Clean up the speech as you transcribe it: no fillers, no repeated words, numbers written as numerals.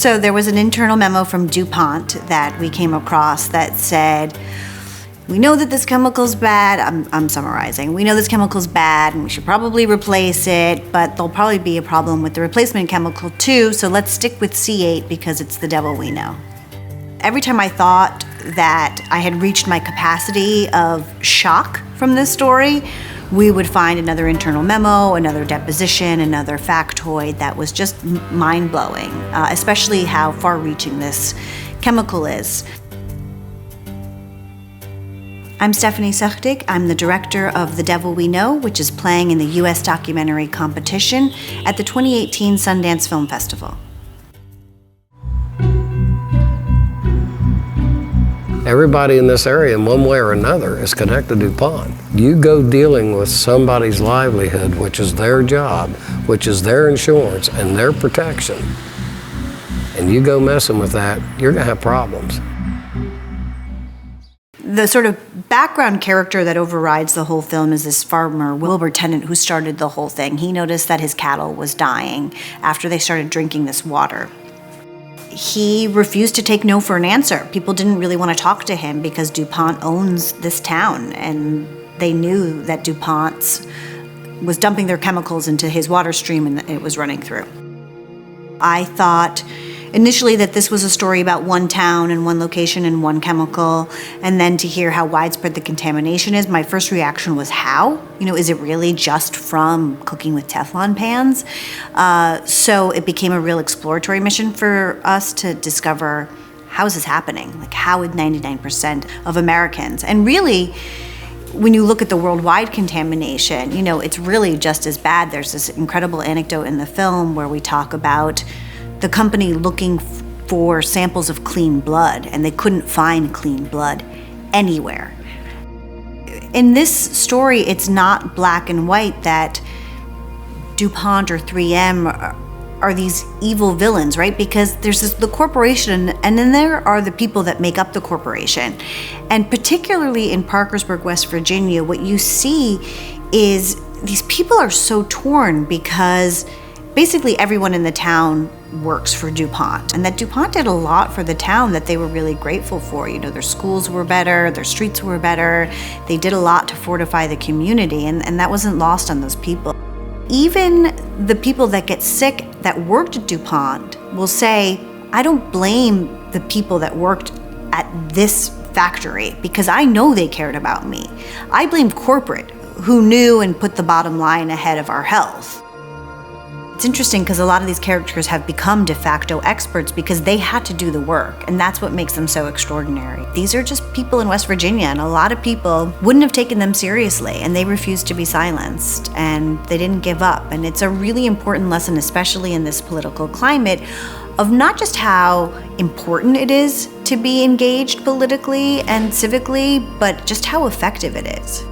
So there was an internal memo from DuPont that we came across that said, we know that this chemical's bad, I'm summarizing. We know this chemical's bad and we should probably replace it, but there'll probably be a problem with the replacement chemical too, so let's stick with C8 because it's the devil we know. Every time I thought that I had reached my capacity of shock from this story, we would find another internal memo, another deposition, another factoid that was just mind-blowing, especially how far-reaching this chemical is. I'm Stephanie Soechtig. I'm the director of The Devil We Know, which is playing in the U.S. documentary competition at the 2018 Sundance Film Festival. Everybody in this area, in one way or another, is connected to DuPont. You go dealing with somebody's livelihood, which is their job, which is their insurance and their protection, and you go messing with that, you're gonna have problems. The sort of background character that overrides the whole film is this farmer, Wilbur Tennant, who started the whole thing. He noticed that his cattle was dying after they started drinking this water. He refused to take no for an answer. People didn't really want to talk to him because DuPont owns this town, and they knew that DuPont was dumping their chemicals into his water stream and it was running through. I thought initially that this was a story about one town and one location and one chemical, and then to hear how widespread the contamination is, my first reaction was how? Is it really just from cooking with Teflon pans? So it became a real exploratory mission for us to discover, how is this happening? Like, how would 99% of Americans, and really, when you look at the worldwide contamination, it's really just as bad. There's this incredible anecdote in the film where we talk about the company looking for samples of clean blood, and they couldn't find clean blood anywhere. In this story, it's not black and white that DuPont or 3M are these evil villains, right? Because there's the corporation, and then there are the people that make up the corporation. And particularly in Parkersburg, West Virginia, what you see is these people are so torn because basically everyone in the town works for DuPont, and that DuPont did a lot for the town that they were really grateful for. Their schools were better, their streets were better, they did a lot to fortify the community, and that wasn't lost on those people. Even the people that get sick that worked at DuPont will say, I don't blame the people that worked at this factory because I know they cared about me. I blame corporate, who knew and put the bottom line ahead of our health. It's interesting because a lot of these characters have become de facto experts because they had to do the work, and that's what makes them so extraordinary. These are just people in West Virginia, and a lot of people wouldn't have taken them seriously, and they refused to be silenced, and they didn't give up. And it's a really important lesson, especially in this political climate, of not just how important it is to be engaged politically and civically, but just how effective it is.